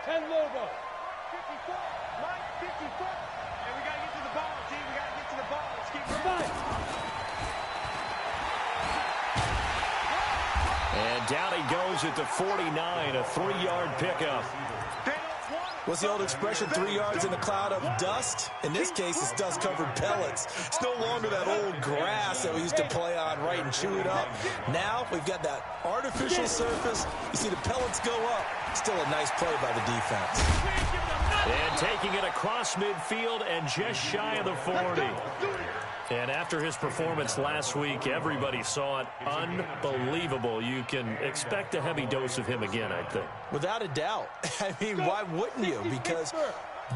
10 logo. 54. Mike, 54. And we got to get to the ball, team. We got to get to the ball. Let's keep moving. And down he goes at the 49, a 3-yard pickup. What's the old expression, 3 yards in a cloud of dust? In this case, it's dust-covered pellets. It's no longer that old grass that we used to play on, right, and chew it up. Now we've got that artificial surface. You see the pellets go up. Still a nice play by the defense. And taking it across midfield and just shy of the 40. And after his performance last week, everybody saw it. Unbelievable. You can expect a heavy dose of him again, I think. Without a doubt. I mean, why wouldn't you? Because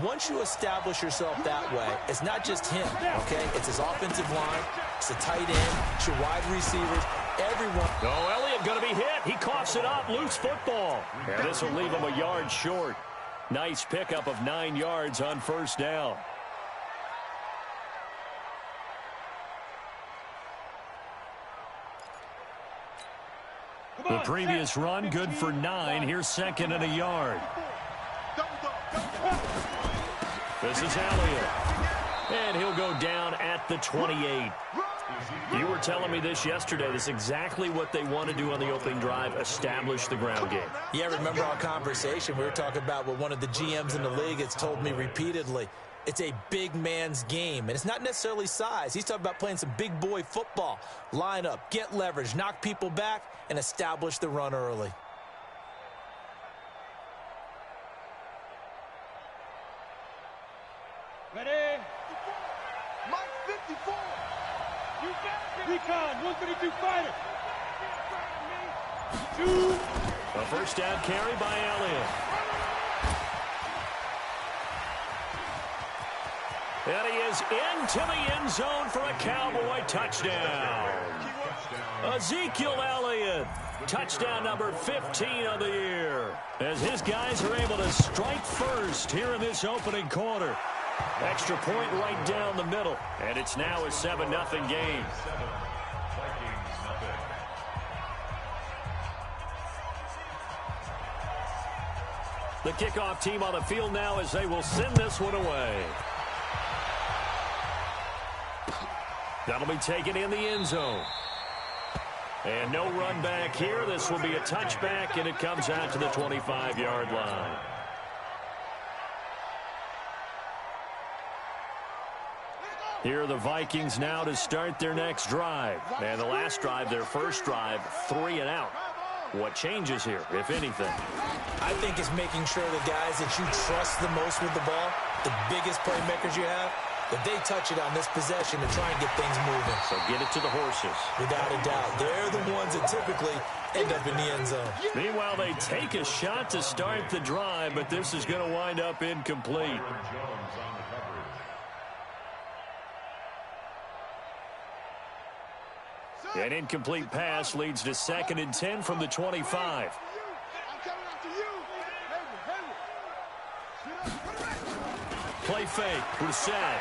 once you establish yourself that way, it's not just him, okay? It's his offensive line, it's the tight end, it's your wide receivers, everyone. Oh, Elliott going to be hit. He coughs it up. Loose football. And this will leave him a yard short. Nice pickup of 9 yards on first down. The previous run, good for 9. Here's second and a yard. This is Elliott. And he'll go down at the 28. You were telling me this yesterday. This is exactly what they want to do on the opening drive, establish the ground game. Yeah, remember our conversation? We were talking about what one of the GMs in the league has told me repeatedly. It's a big man's game, and it's not necessarily size. He's talking about playing some big boy football. Line up, get leverage, knock people back, and establish the run early. Ready? Mike, 54. You got it. Recon, 132 fighter. 2. A first down carry by Elliott. And he is into the end zone for a Cowboy touchdown. Ezekiel Elliott, touchdown number 15 of the year, as his guys are able to strike first here in this opening quarter. Extra point right down the middle, and it's now a 7-0 game. The kickoff team on the field now as they will send this one away. That'll be taken in the end zone. And no run back here. This will be a touchback, and it comes out to the 25-yard line. Here are the Vikings now to start their next drive. And the last drive, their first drive, 3 and out. What changes here, if anything? I think it's making sure the guys that you trust the most with the ball, the biggest playmakers you have, that they touch it on this possession to try and get things moving. So get it to the horses. Without a doubt. They're the ones that typically end up in the end zone. Meanwhile, they take a shot to start the drive, but this is going to wind up incomplete. An incomplete pass leads to 2nd and 10 from the 25. Play fake. Brissett.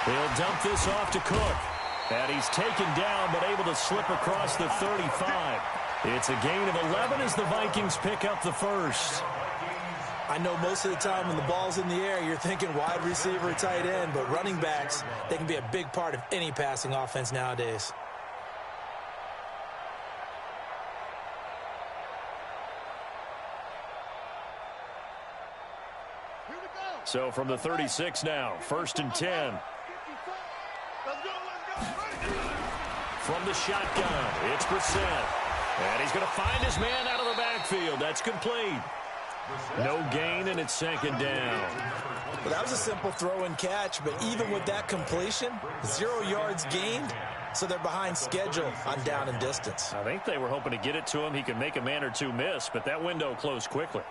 He'll dump this off to Cook. And he's taken down but able to slip across the 35. It's a gain of 11 as the Vikings pick up the first. I know most of the time when the ball's in the air, you're thinking wide receiver or tight end, but running backs, they can be a big part of any passing offense nowadays. So from the 36 now, 1st and 10. From the shotgun, it's Brissett. And he's going to find his man out of the backfield. That's complete. No gain, and it's 2nd down. Well, that was a simple throw and catch, but even with that completion, 0 yards gained, so they're behind schedule on down and distance. I think they were hoping to get it to him. He could make a man or two miss, but that window closed quickly.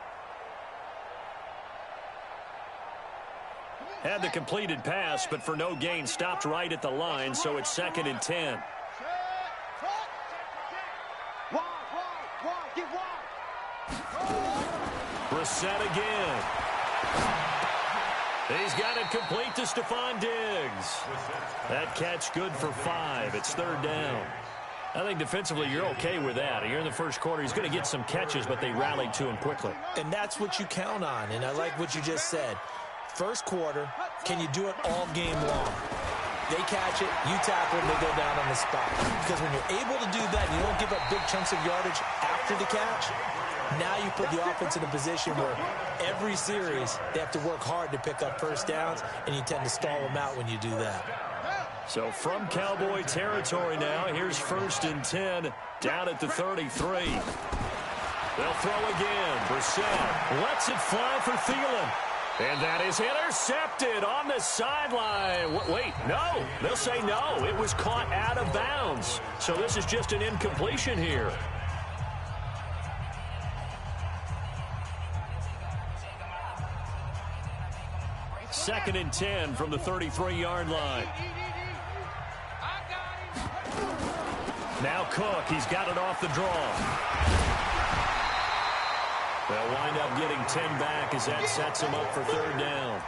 Had the completed pass, but for no gain, stopped right at the line, so it's 2nd and 10. Brissett again. He's got it complete to Stephon Diggs. That catch good for 5. It's 3rd down. I think defensively you're okay with that. Here in the first quarter, he's going to get some catches, but they rallied to him quickly. And that's what you count on, and I like what you just said. First quarter, can you do it all game long? They catch it, you tackle them, they go down on the spot. Because when you're able to do that, and you don't give up big chunks of yardage after the catch, now you put the offense in a position where every series they have to work hard to pick up first downs, and you tend to stall them out when you do that. So from Cowboy territory now, here's 1st and 10 down at the 33. They'll throw again. Brissett lets it fly for Thielen. And that is intercepted on the sideline. Wait, no. They'll say no. It was caught out of bounds. So this is just an incompletion here. Second and 10 from the 33-yard line. Now Cook, he's got it off the draw. They'll wind up getting 10 back as that sets him up for 3rd down.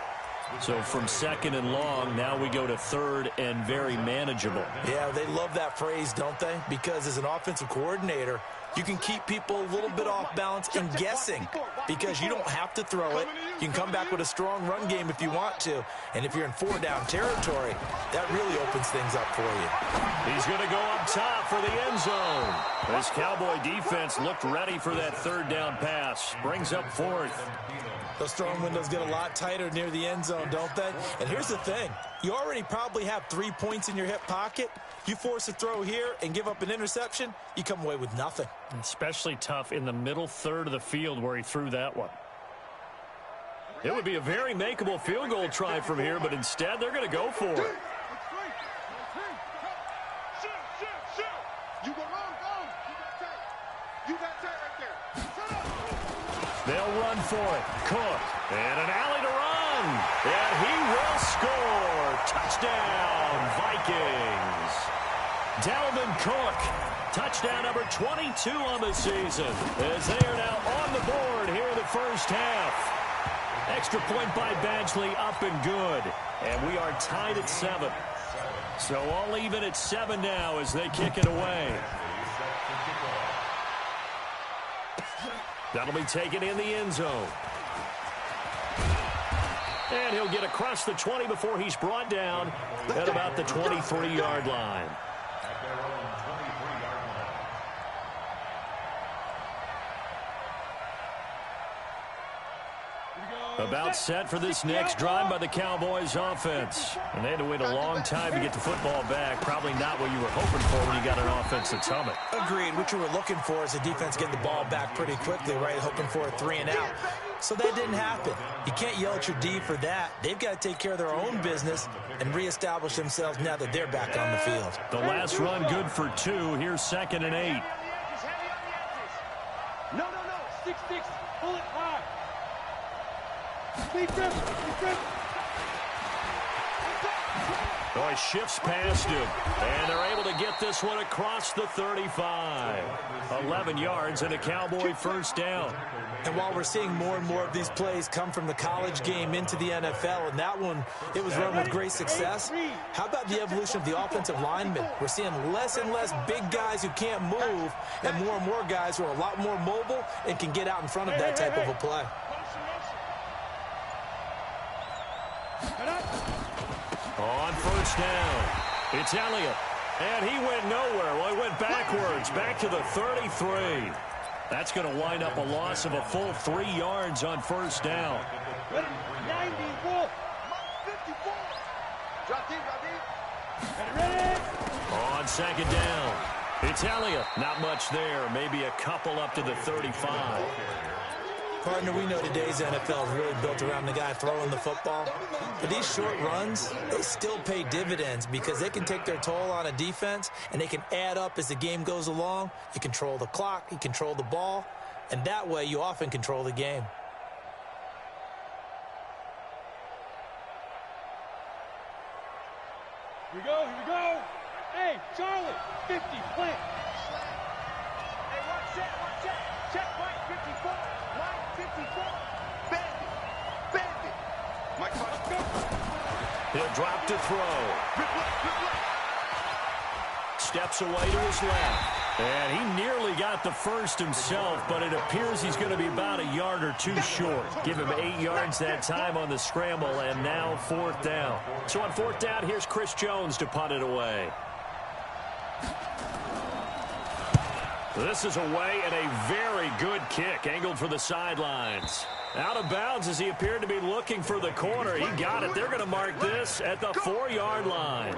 So from 2nd and long, now we go to 3rd and very manageable. Yeah, they love that phrase, don't they? Because as an offensive coordinator, you can keep people a little bit off balance and guessing because you don't have to throw it. You can come back with a strong run game if you want to. And if you're in 4-down territory, that really opens things up for you. He's going to go up top for the end zone. This Cowboy defense looked ready for that 3rd down pass. Brings up 4th. Those throwing windows get a lot tighter near the end zone, don't they? And here's the thing. You already probably have 3 points in your hip pocket. You force a throw here and give up an interception, you come away with nothing. Especially tough in the middle third of the field where he threw that one. It would be a very makeable field goal try from here, but instead they're going to go for it. They'll run for it. Cook. And an alley to run. And he will score. Touchdown, Vikings. Dalvin Cook. Touchdown number 22 on the season. As they are now on the board here in the first half. Extra point by Badgley up and good. And we are tied at 7. So all even at 7 now as they kick it away. That'll be taken in the end zone. And he'll get across the 20 before he's brought down at about the 23-yard line. About set for this next drive by the Cowboys offense. And they had to wait a long time to get the football back. Probably not what you were hoping for when you got an offense that's humming. Agreed. What you were looking for is the defense getting the ball back pretty quickly, right? Hoping for a 3 and out. So that didn't happen. You can't yell at your D for that. They've got to take care of their own business and reestablish themselves now that they're back on the field. The last run good for 2. Here's 2nd and 8. No. 6-6. Pull it high. Oh, he shifts past him. And they're able to get this one across the 35. 11 yards and a Cowboy first down. And while we're seeing more and more of these plays come from the college game into the NFL, and that one, it was run with great success, how about the evolution of the offensive linemen? We're seeing less and less big guys who can't move and more guys who are a lot more mobile and can get out in front of that type of a play. On first down, it's Elliott. And he went nowhere. Well, he went backwards, back to the 33. That's going to wind up a loss of a full 3 yards on first down. 94. On second down, it's Elliott. Not much there, maybe a couple up to the 35. Partner, we know today's NFL is really built around the guy throwing the football. But these short runs, they still pay dividends because they can take their toll on a defense and they can add up as the game goes along. You control the clock, you control the ball, and that way you often control the game. Here we go. Hey, Charlie, 50, plant. Hey, watch that. Check Mike 54. Mike 54. Bandit. Mike, let's go. He'll drop to throw. steps away to his left. And he nearly got the first himself, but it appears he's going to be about a yard or two short. Give him 8 yards that time on the scramble, and now 4th down. So on 4th down, here's Chris Jones to punt it away. This is away, and a very good kick, angled for the sidelines. Out of bounds as he appeared to be looking for the corner. He got it. They're going to mark this at the 4-yard line.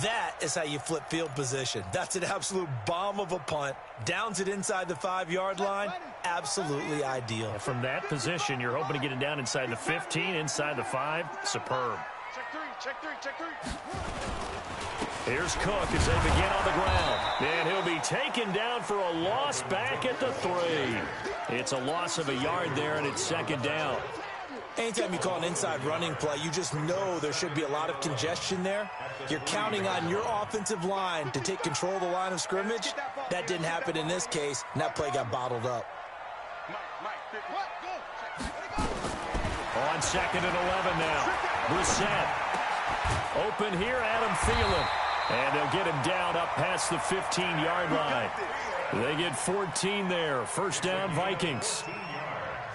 That is how you flip field position. That's an absolute bomb of a punt. Downs it inside the 5-yard line. Absolutely ideal. From that position, you're hoping to get it down inside the 15, inside the 5. Superb. Check three. Here's Cook as they begin on the ground. And he'll be taken down for a loss back at the 3. It's a loss of a yard there, and it's 2nd down. Anytime you call an inside running play, you just know there should be a lot of congestion there. You're counting on your offensive line to take control of the line of scrimmage. That didn't happen in this case, and that play got bottled up. On 2nd and 11 now. Brissett. Open here, Adam Thielen. And they'll get him down up past the 15-yard line. They get 14 there. 1st down, Vikings.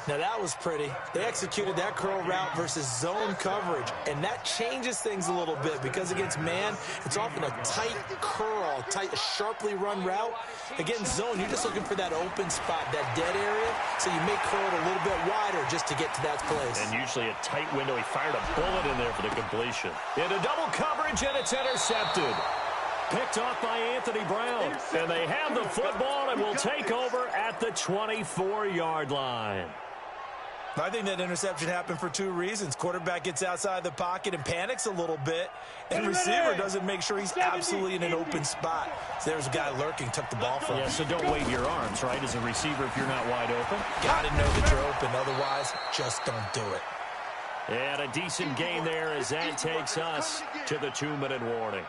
Now, that was pretty. They executed that curl route versus zone coverage, and that changes things a little bit because against man, it's often a tight curl, tight, sharply run route. Against zone, you're just looking for that open spot, that dead area, so you may curl it a little bit wider just to get to that place. And usually a tight window. He fired a bullet in there for the completion. Into double coverage, and it's intercepted. Picked off by Anthony Brown. And they have the football and will take over at the 24-yard line. I think that interception happened for 2 reasons. Quarterback gets outside the pocket and panics a little bit, and receiver doesn't make sure he's absolutely in an open spot. So there's a guy lurking, took the ball from him. Yeah, so don't wave your arms, right, as a receiver if you're not wide open. Got to know that you're open. Otherwise, just don't do it. And a decent gain there as that takes us to the 2-minute warning.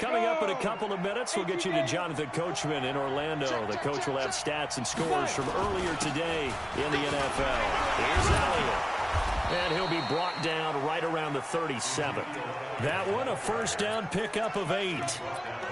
Coming up in a couple of minutes, we'll get you to Jonathan Coachman in Orlando. The coach will have stats and scores from earlier today in the NFL. Here's Elliott. And he'll be brought down right around the 37. That one, a 1st down pickup of 8.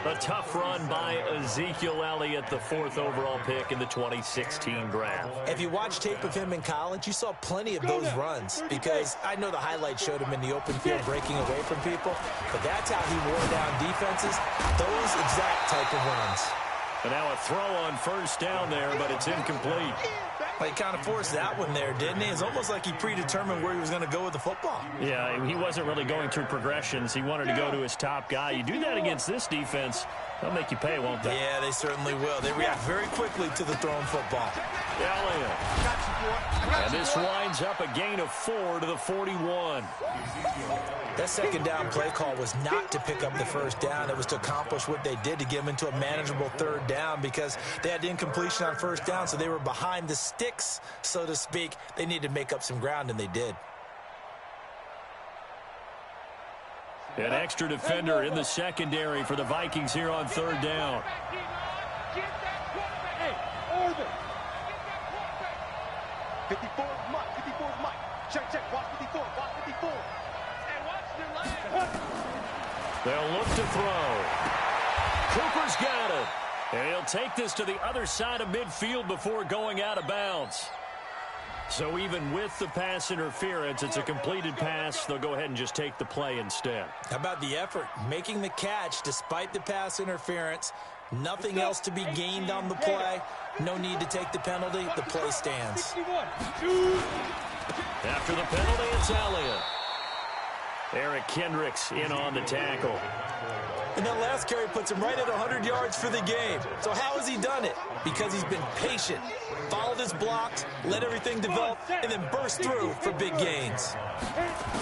A tough run by Ezekiel Elliott, the 4th overall pick in the 2016 draft. If you watch tape of him in college, you saw plenty of those runs because I know the highlights showed him in the open field breaking away from people, but that's how he wore down defenses, those exact type of runs. And now a throw on 1st down there, but it's incomplete. Well, he kind of forced that one there, didn't he? It's almost like he predetermined where he was going to go with the football. Yeah, he wasn't really going through progressions. He wanted to go to his top guy. You do that against this defense, they'll make you pay, won't they? Yeah, they certainly will. They react very quickly to the thrown football. Elliott. And this winds up a gain of 4 to the 41. That 2nd down play call was not to pick up the 1st down. It was to accomplish what they did, to get them into a manageable 3rd down because they had incompletion on 1st down, so they were behind the sticks, so to speak. They needed to make up some ground, and they did. An extra defender in the secondary for the Vikings here on 3rd down. Hey, Orville. 54 Mike. Check. Watch 54. And watch the line. They'll look to throw. Cooper's got it. And he'll take this to the other side of midfield before going out of bounds. So even with the pass interference, it's a completed pass. They'll go ahead and just take the play instead. How about the effort? Making the catch despite the pass interference. Nothing else to be gained on the play. No need to take the penalty. The play stands. After the penalty, it's Elliott. Eric Kendricks in on the tackle. And that last carry puts him right at 100 yards for the game. So how has he done it? Because he's been patient, followed his blocks, let everything develop, and then burst through for big gains.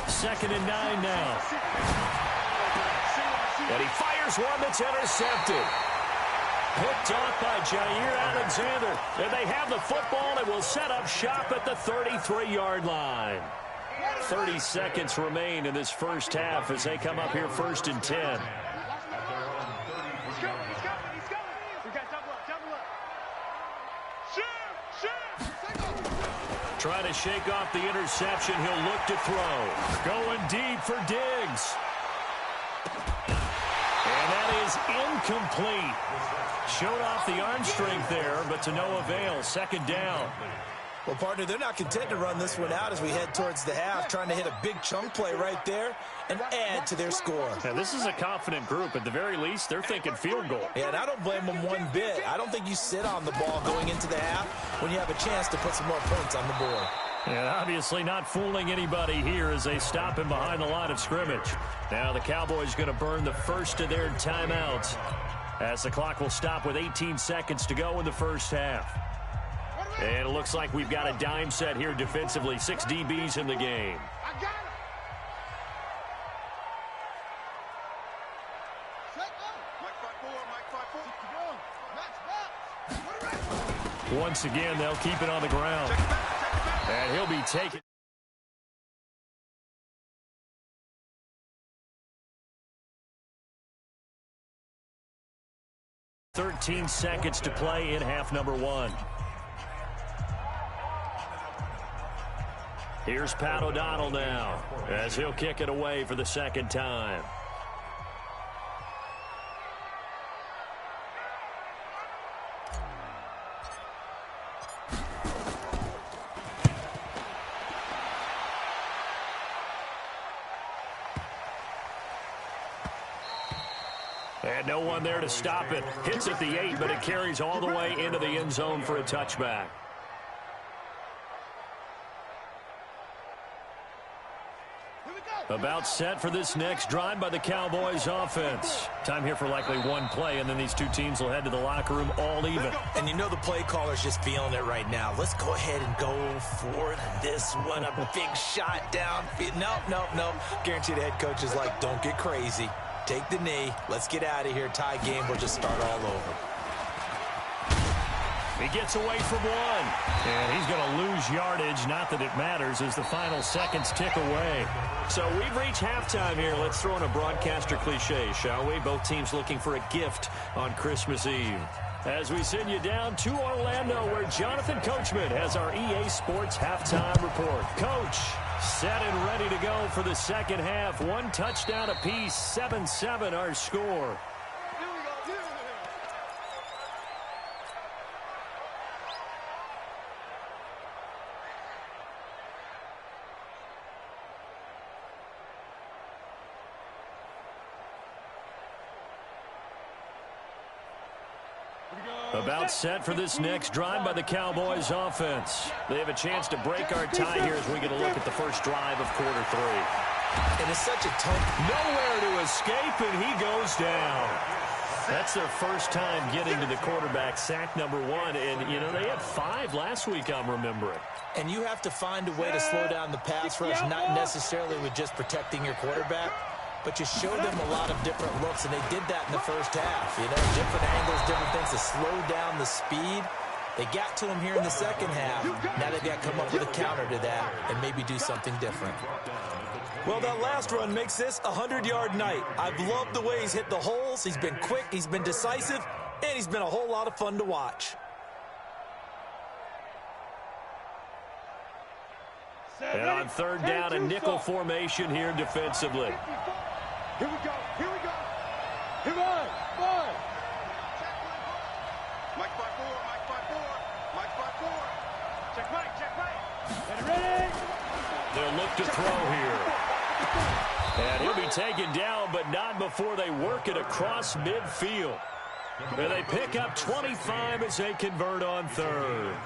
2nd and 9 now. And he fires one that's intercepted. Picked off by Jair Alexander. And they have the football and will set up shop at the 33-yard line. 30 seconds remain in this 1st half as they come up here 1st and 10. He's going. We got double up. Shoot! Trying to shake off the interception. He'll look to throw. Going deep for Diggs. And that is incomplete. Showed off the arm strength there, but to no avail. Second down. Well, partner, they're not content to run this one out as we head towards the half, trying to hit a big chunk play right there and add to their score. Now, this is a confident group. At the very least, they're thinking field goal. Yeah, and I don't blame them one bit. I don't think you sit on the ball going into the half when you have a chance to put some more points on the board. And obviously not fooling anybody here as they stop him behind the line of scrimmage. Now the Cowboys going to burn the first of their timeouts as the clock will stop with 18 seconds to go in the first half. And it looks like we've got a dime set here defensively. 6 DBs in the game. I got it. Once again, they'll keep it on the ground. And he'll be taken. "13 seconds to play in half number 1. Here's Pat O'Donnell now as he'll kick it away for the second time. And no one there to stop it. Hits at the 8, but it carries all the way into the end zone for a touchback. About set for this next drive by the Cowboys offense. Time here for likely one play, and then these two teams will head to the locker room all even. And you know the play caller's just feeling it right now. Let's go ahead and go for this one. A big shot down. Nope. Guarantee the head coach is like, don't get crazy. Take the knee. Let's get out of here. Tie game. We'll just start all over. He gets away from one. And he's going to lose yardage. Not that it matters as the final seconds tick away. So we've reached halftime here. Let's throw in a broadcaster cliche, shall we? Both teams looking for a gift on Christmas Eve. As we send you down to Orlando, where Jonathan Coachman has our EA Sports halftime report. Coach, set and ready to go for the second half. One touchdown apiece, 7-7 our score. About set for this next drive by the Cowboys offense. They have a chance to break our tie here as we get a look at the first drive of quarter 3. And it's such a tough... Nowhere to escape, and he goes down. That's their first time getting to the quarterback, sack number 1. And, you know, they had 5 last week, I'm remembering. And you have to find a way to slow down the pass rush, not necessarily with just protecting your quarterback, but you show them a lot of different looks, and they did that in the first half. You know, different angles, different things to slow down the speed. They got to him here in the second half. Now they've got to come up with a counter to that and maybe do something different. Well, that last run makes this a 100-yard night. I've loved the way he's hit the holes. He's been quick, he's been decisive, and he's been a whole lot of fun to watch. And on third down, a nickel formation here defensively. Here we go. Come on, five. Mike 5-4. Check Mike. Ready? They'll look to throw here. And he'll be taken down, but not before they work it across midfield. And they pick up 25 as they convert on third.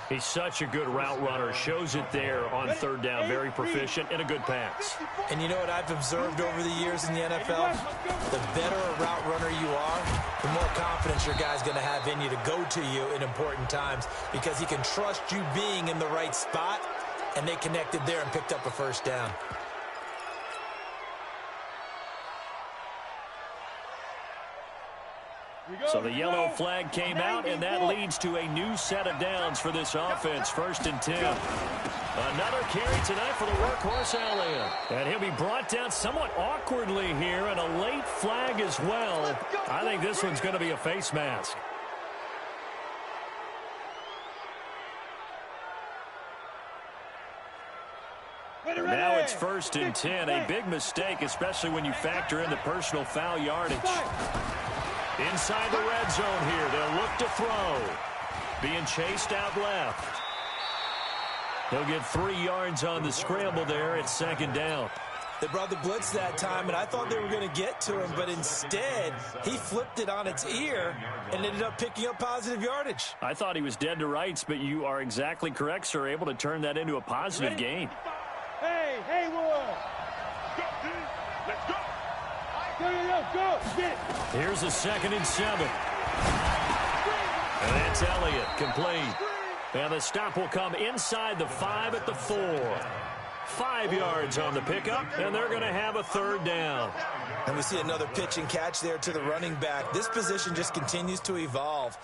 He's such a good route runner. Shows it there on third down. Very proficient and a good pass. And you know what I've observed over the years in the NFL? The better a route runner you are, the more confidence your guy's going to have in you to go to you in important times because he can trust you being in the right spot, and they connected there and picked up a first down. So the yellow flag came out, and that leads to a new set of downs for this offense. 1st and 10. Another carry tonight for the workhorse Elliott. And he'll be brought down somewhat awkwardly here, and a late flag as well. I think this one's going to be a face mask. it's 1st and 10. A big mistake, especially when you factor in the personal foul yardage. Inside the red zone here. They'll look to throw. Being chased out left. They'll get 3 yards on the scramble there. It's 2nd down. They brought the blitz that time, and I thought they were going to get to him, but instead, he flipped it on its ear and ended up picking up positive yardage. I thought he was dead to rights, but you are exactly correct, sir, able to turn that into a positive gain. Hey, Haywood! Let's go! Go! Get it! Here's a 2nd and 7. And that's Elliott, complete. And the stop will come inside the 5 at the 4. 5 yards on the pickup, and they're going to have a 3rd down. And we see another pitch and catch there to the running back. This position just continues to evolve.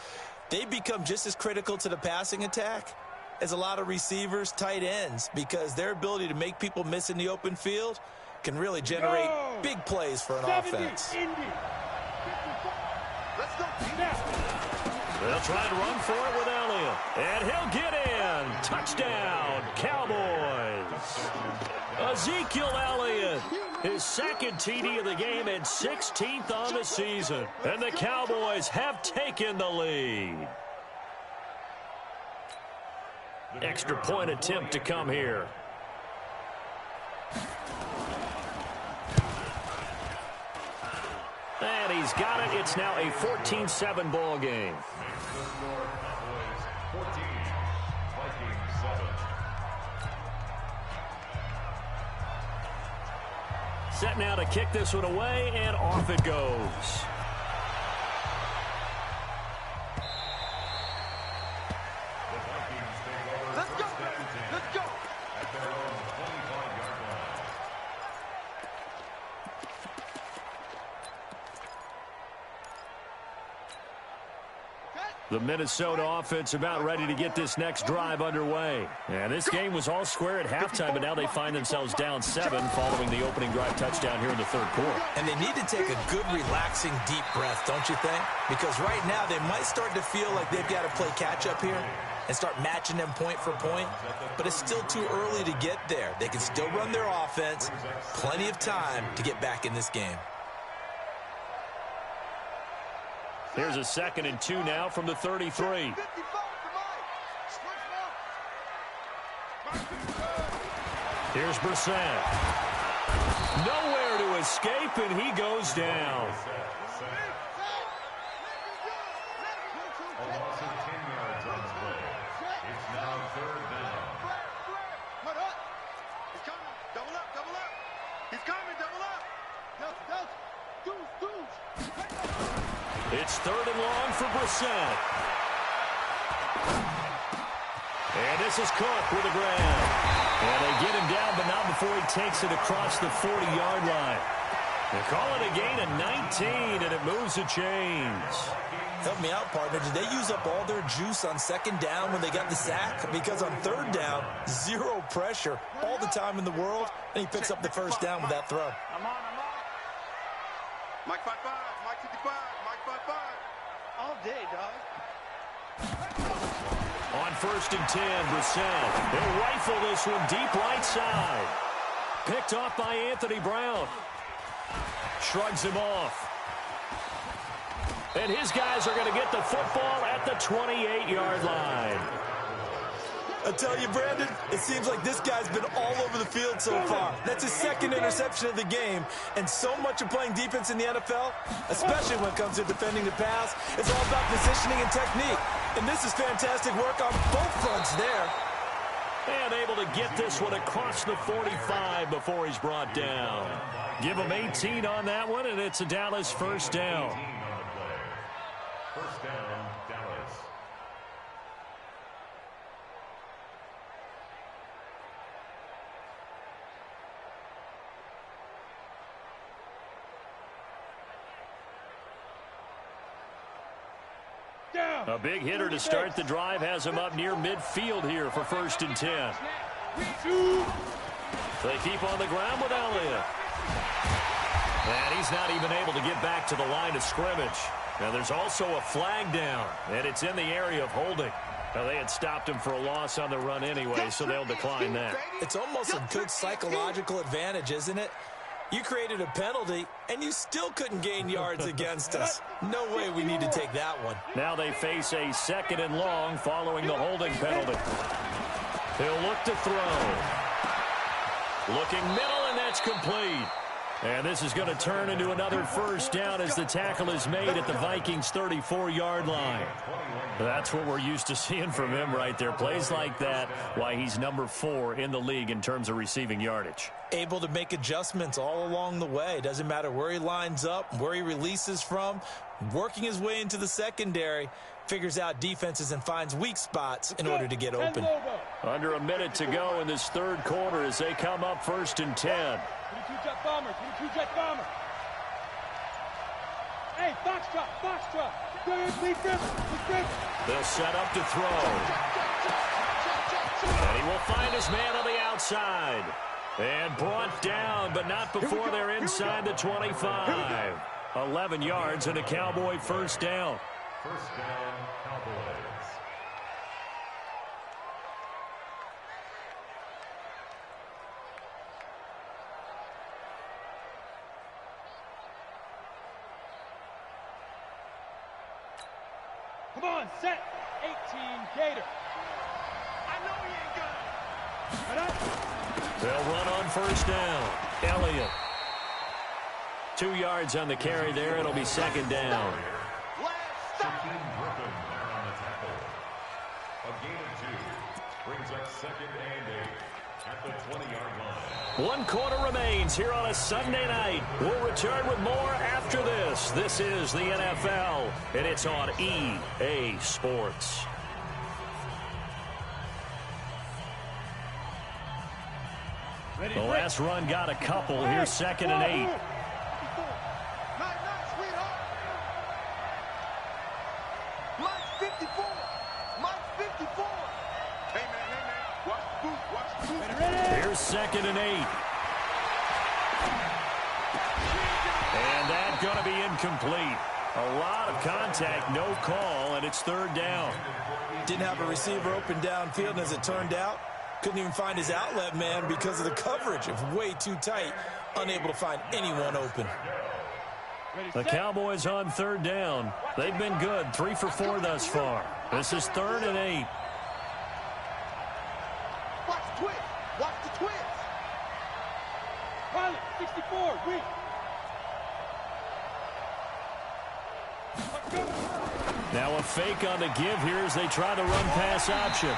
They become just as critical to the passing attack as a lot of receivers, tight ends, because their ability to make people miss in the open field can really generate big plays for an offense. Let's go! They'll try to run for it with Elliott. And he'll get in. Touchdown, Cowboys. Ezekiel Elliott, his 2nd TD of the game and 16th on the season. And the Cowboys have taken the lead. Extra point attempt to come here. And he's got it. It's now a 14-7 ball game. Set now to kick this one away, and off it goes. Let's go! Let's go! The Minnesota offense about ready to get this next drive underway. And this game was all square at halftime, but now they find themselves down 7 following the opening drive touchdown here in the 3rd quarter. And they need to take a good, relaxing, deep breath, don't you think? Because right now they might start to feel like they've got to play catch-up here and start matching them point for point. But it's still too early to get there. They can still run their offense. Plenty of time to get back in this game. Here's a 2nd and 2 now from the 33. Here's Brissett. Nowhere to escape, and he goes down. It's 3rd and long for Brissett. And this is Cook with a grab. And they get him down, but not before he takes it across the 40-yard line. They call it a gain of 19, and it moves the chains. Help me out, partner. Did they use up all their juice on 2nd down when they got the sack? Because on 3rd down, 0 pressure all the time in the world, and he picks up the 1st down with that throw. I'm on. Mike 5-5, Mike 55, Mike 5-5. All day, dog. On 1st and 10, Brissett. They'll rifle this one deep right side. Picked off by Anthony Brown. Shrugs him off. And his guys are going to get the football at the 28-yard line. I tell you, Brandon, it seems like this guy's been all over the field so far. That's his 2nd interception of the game. And so much of playing defense in the NFL, especially when it comes to defending the pass, is all about positioning and technique. And this is fantastic work on both fronts there. And able to get this one across the 45 before he's brought down. Give him 18 on that one, and it's a Dallas 1st down. 1st down, Dallas. A big hitter to start the drive has him up near midfield here for 1st and 10. They keep on the ground with Elliott. And he's not even able to get back to the line of scrimmage. Now there's also a flag down, and it's in the area of holding. Well, they had stopped him for a loss on the run anyway, so they'll decline that. It's almost a good psychological advantage, isn't it? You created a penalty, and you still couldn't gain yards against us. No way we need to take that one. Now they face a 2nd and long following the holding penalty. He'll look to throw. Looking middle, and that's complete. And this is going to turn into another first down as the tackle is made at the Vikings' 34-yard line. That's what we're used to seeing from him right there. Plays like that, why he's number 4 in the league in terms of receiving yardage. Able to make adjustments all along the way. Doesn't matter where he lines up, where he releases from. Working his way into the secondary, figures out defenses and finds weak spots in order to get open. Under a minute to go in this 3rd quarter as they come up 1st and 10. 22-jet bomber, 22-jet bomber. Hey, Foxtrot. Lead grip. They'll set up to throw. And he will find his man on the outside. And brought down, but not before they're inside the 25. 11 yards and a Cowboy first down. First down, Cowboys. Come on, set. 18, Gator. I know he ain't got it. They'll run on first down. Elliott. 2 yards on the carry there. It'll be 2nd down. On the tackle. A gain of 2 brings up 2nd and 8 at the 20-yard line. 1 quarter remains here on a Sunday night. We'll return with more after this. This is the NFL, and it's on EA Sports. The last run got a couple. Here's 2nd and 8. Here's 2nd and 8. And that's going to be incomplete. A lot of contact, no call, and it's 3rd down. Didn't have a receiver open downfield, and as it turned out, couldn't even find his outlet man because of the coverage. It was way too tight, unable to find anyone open. The Cowboys on 3rd down. They've been good, 3 for 4 thus far. This is 3rd and 8. Watch the twist. Pilot, 64, weak. Now a fake on the give here as they try the run-pass option.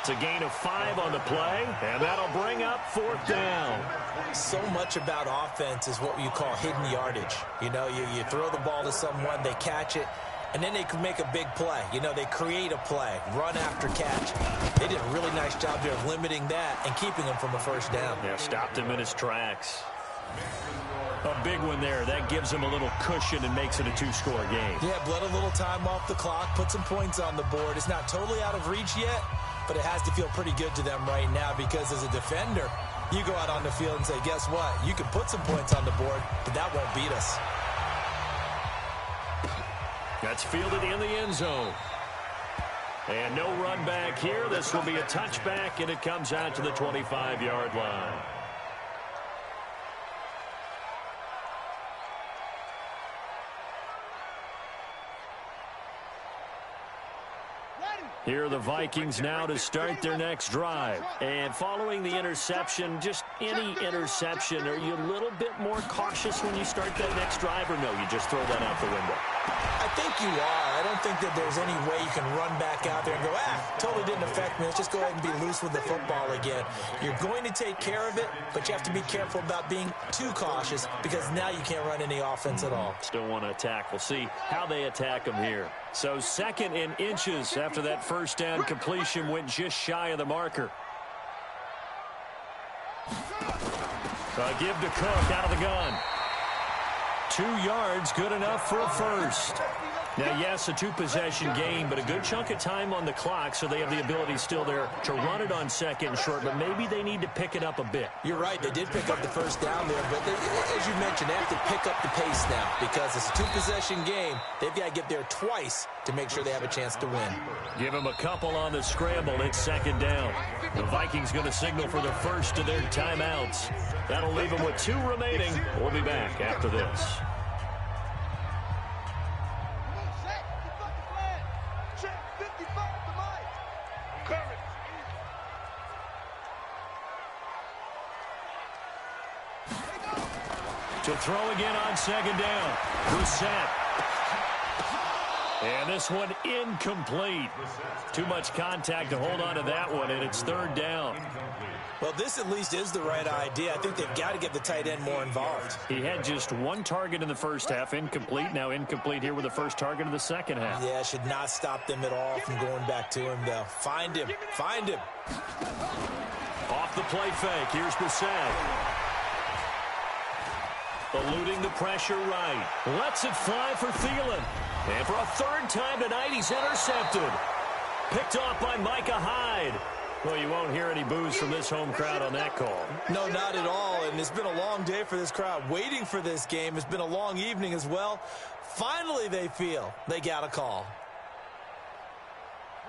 It's a gain of 5 on the play, and that'll bring up 4th down. So much about offense is what you call hidden yardage. You know, you throw the ball to someone, they catch it, and then they can make a big play. You know, they create a play, run after catch. They did a really nice job there of limiting that and keeping him from a first down. Yeah, stopped him in his tracks. A big one there. That gives him a little cushion and makes it a 2-score game. Yeah, bled a little time off the clock, put some points on the board. It's not totally out of reach yet, but it has to feel pretty good to them right now because as a defender, you go out on the field and say, guess what? You can put some points on the board, but that won't beat us. That's fielded in the end zone. And no run back here. This will be a touchback, and it comes out to the 25-yard line. Here are the Vikings now to start their next drive. And following the interception, just any interception, are you a little bit more cautious when you start that next drive, or no, you just throw that out the window? I think you are. I don't think that there's any way you can run back out there and go, totally didn't affect me. Let's just go ahead and be loose with the football again. You're going to take care of it, but you have to be careful about being too cautious because now you can't run any offense at all. Still want to attack. We'll see how they attack them here. So 2nd and inches after that first down completion went just shy of the marker. Give to Cook out of the gun. 2 yards, good enough for a first. Now, yes, a two-possession game, but a good chunk of time on the clock, so they have the ability still there to run it on second and short, but maybe they need to pick it up a bit. You're right. They did pick up the first down there, but as you mentioned, they have to pick up the pace now because it's a two-possession game. They've got to get there twice to make sure they have a chance to win. Give them a couple on the scramble. It's second down. The Vikings going to signal for the first of their timeouts. That'll leave them with 2 remaining. We'll be back after this. To throw again on second down. Brissett. And this one incomplete. Too much contact to hold on to that one, and it's third down. Well, this at least is the right idea. I think they've got to get the tight end more involved. He had just 1 target in the first half, incomplete. Now incomplete here with the first target of the second half. Yeah, should not stop them at all from going back to him, though. Find him. Find him. Off the play fake. Here's Brissett. Eluding the pressure right. Lets it fly for Thielen. And for a third time tonight, he's intercepted. Picked off by Micah Hyde. Well, you won't hear any boos from this home crowd on that call. No, not at all. And it's been a long day for this crowd waiting for this game. It's been a long evening as well. Finally, they feel they got a call.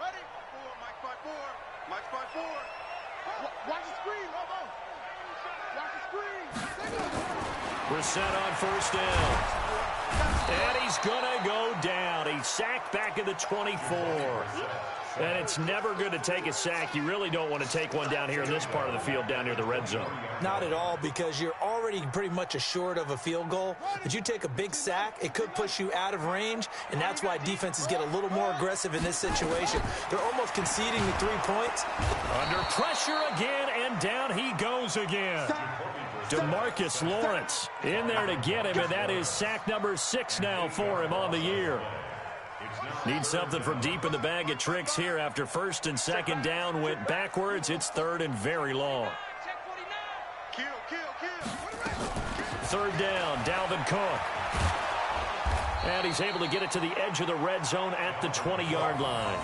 Ready? Mike 5-4. Mike 5-4. Watch the screen, Robo. Watch the screen. Brissett on first down. And he's going to go down. He's sacked back at the 24. And it's never good to take a sack. You really don't want to take one down here in this part of the field down near the red zone. Not at all, because you're already pretty much assured of a field goal. If you take a big sack, it could push you out of range, and that's why defenses get a little more aggressive in this situation. They're almost conceding the 3 points. Under pressure again, and down he goes again. DeMarcus Lawrence in there to get him, and that is sack number 6 now for him on the year. Need something from deep in the bag of tricks here after first and second down went backwards. It's third and very long. Third down, Dalvin Cook. And he's able to get it to the edge of the red zone at the 20-yard line.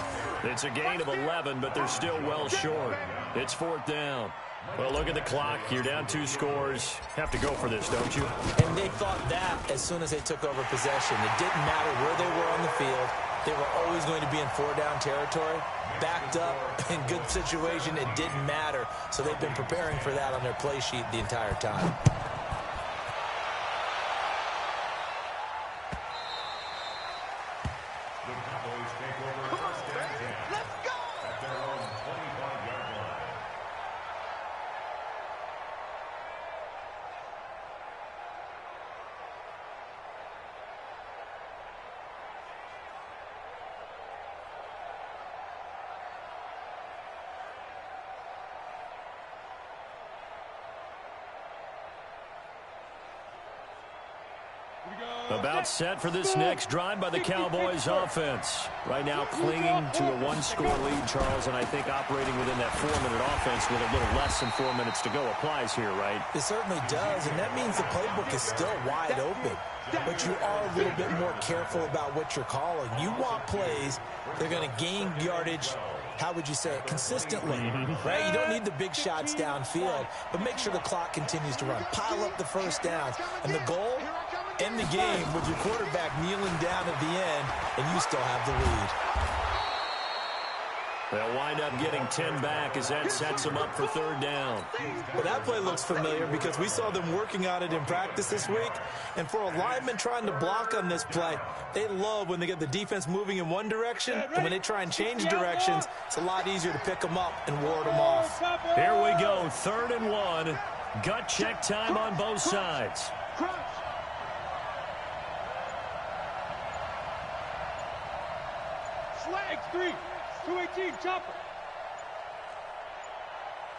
It's a gain of 11, but they're still well short. It's fourth down. Well, look at the clock. You're down 2 scores. Have to go for this, don't you? And they thought that as soon as they took over possession. It didn't matter where they were on the field. They were always going to be in 4-down territory. Backed up, in good situation, it didn't matter. So they've been preparing for that on their play sheet the entire time. About set for this next drive by the Cowboys offense. Right now clinging to a 1-score lead, Charles, and I think operating within that 4-minute offense with a little less than 4 minutes to go applies here, right? It certainly does, and that means the playbook is still wide open. But you are a little bit more careful about what you're calling. You want plays that are going to gain yardage, how would you say it, consistently, right? You don't need the big shots downfield, but make sure the clock continues to run. Pile up the first downs. And the goal, end the game with your quarterback kneeling down at the end, and you still have the lead. They'll wind up getting 10 back as that sets them up for third down. Well, that play looks familiar because we saw them working on it in practice this week. And for a lineman trying to block on this play, they love when they get the defense moving in one direction. And when they try and change directions, it's a lot easier to pick them up and ward them off. Here we go, 3rd and 1. Gut check time on both sides. Slag 3. 218, chopper.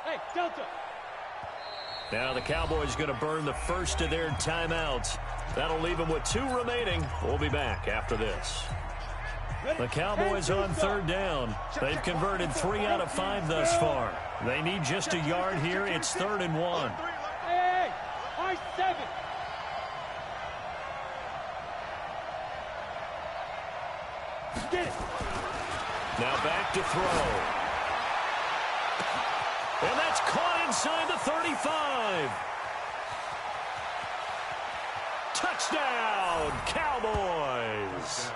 Hey, Delta. Now the Cowboys going to burn the first of their timeouts. That'll leave them with 2 remaining. We'll be back after this. The Cowboys on third down. They've converted 3 out of 5 thus far. They need just a yard here. It's 3rd and 1. Hey, I-7. Get it. Now back to throw. And that's caught inside the 35. Touchdown, Cowboys.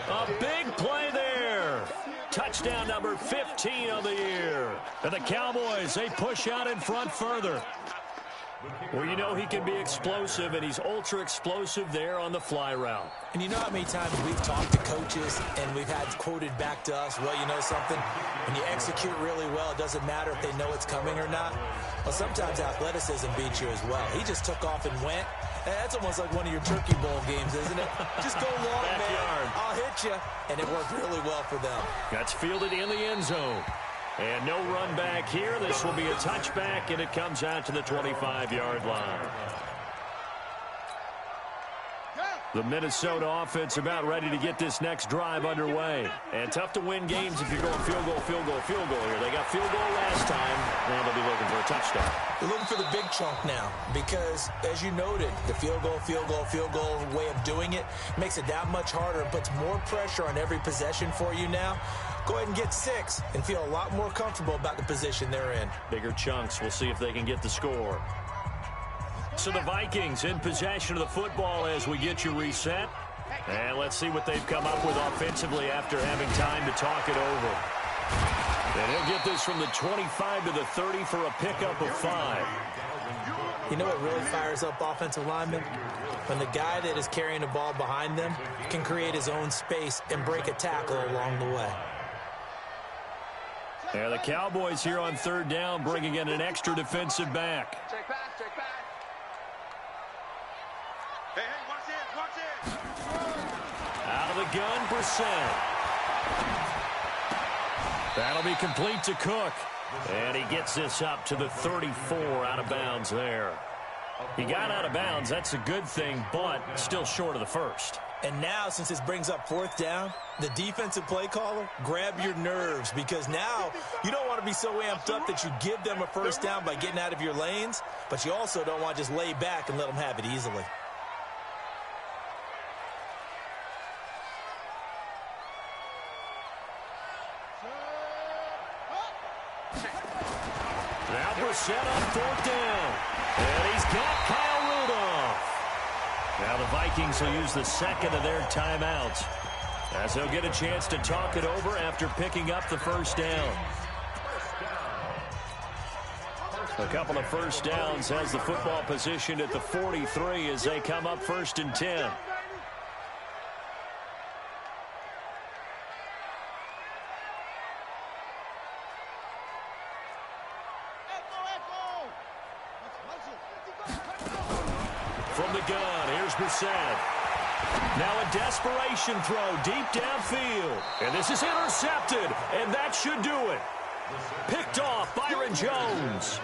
A big play there. Touchdown number 15 of the year. And the Cowboys, they push out in front further. Well, you know he can be explosive, and he's ultra-explosive there on the fly route. And you know how many times we've talked to coaches and we've had quoted back to us, well, you know something? When you execute really well, it doesn't matter if they know it's coming or not. Well, sometimes athleticism beats you as well. He just took off and went. That's almost like one of your Turkey Bowl games, isn't it? Just go long, man. I'll hit you. And it worked really well for them. That's fielded in the end zone. And no run back here. This will be a touchback, and it comes out to the 25-yard line. The Minnesota offense about ready to get this next drive underway. And tough to win games if you're going field goal, field goal, field goal here. They got field goal last time, and they'll be looking for a touchdown. They're looking for the big chunk now because, as you noted, the field goal way of doing it makes it that much harder and puts more pressure on every possession for you now. Go ahead and get 6 and feel a lot more comfortable about the position they're in. Bigger chunks. We'll see if they can get the score. So the Vikings in possession of the football as we get you reset. And let's see what they've come up with offensively after having time to talk it over. And he'll get this from the 25 to the 30 for a pickup of 5. You know what really fires up offensive linemen? When the guy that is carrying the ball behind them can create his own space and break a tackle along the way. And the Cowboys here on third down bringing in an extra defensive back. Check back. Hey, watch it. Out of the gun, Brissett. That'll be complete to Cook. And he gets this up to the 34 out of bounds there. He got out of bounds. That's a good thing, but still short of the first. And now, since this brings up fourth down, the defensive play caller, grab your nerves because now you don't want to be so amped up that you give them a first down by getting out of your lanes, but you also don't want to just lay back and let them have it easily. Now Brissett on fourth down. And he's got Kyle Rudolph. Now the Vikings will use the second of their timeouts as they'll get a chance to talk it over after picking up the first down. A couple of first downs has the football positioned at the 43 as they come up 1st and 10. From the gun, here's Brissett. Now a desperation throw deep downfield. And this is intercepted, and that should do it. Picked off Byron Jones.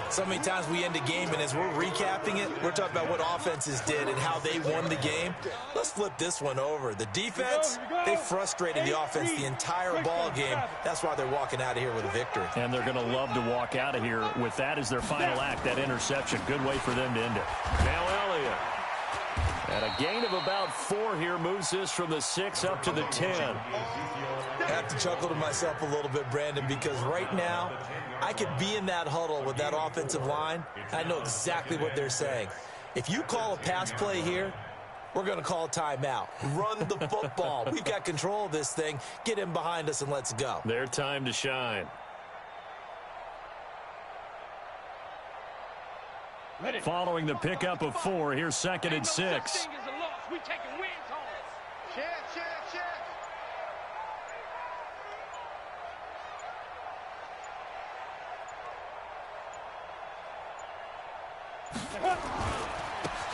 So many times we end a game, and as we're recapping it, we're talking about what offenses did and how they won the game. Let's flip this one over. The defense, they frustrated the offense the entire ball game. That's why they're walking out of here with a victory. And they're going to love to walk out of here with that as their final act, that interception. Good way for them to end it. Now Elliott. And a gain of about 4 here moves this from the 6 up to the 10. I have to chuckle to myself a little bit, Brandon, because right now I could be in that huddle with that offensive line. I know exactly what they're saying. If you call a pass play here, we're going to call a timeout. Run the football. We've got control of this thing. Get him behind us and let's go. Their time to shine. Following the pickup of 4, here's 2nd and 6.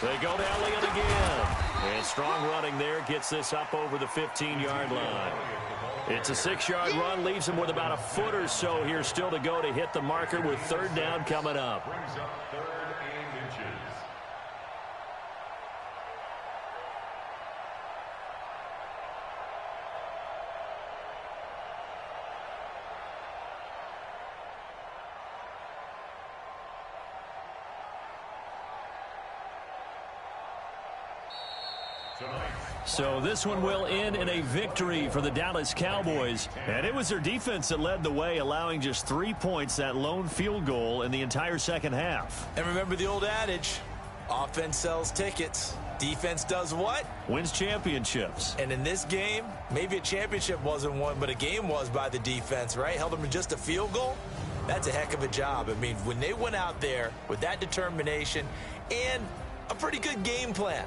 They go to Elliott again. And strong running there gets this up over the 15-yard line. It's a 6-yard run, leaves him with about a foot or so here still to go to hit the marker with third down coming up. Brings up 3rd and inches. So this one will end in a victory for the Dallas Cowboys. And it was their defense that led the way, allowing just 3 points, that lone field goal in the entire second half. And remember the old adage, offense sells tickets. Defense does what? Wins championships. And in this game, maybe a championship wasn't won, but a game was by the defense, right? Held them to just a field goal. That's a heck of a job. I mean, when they went out there with that determination and a pretty good game plan.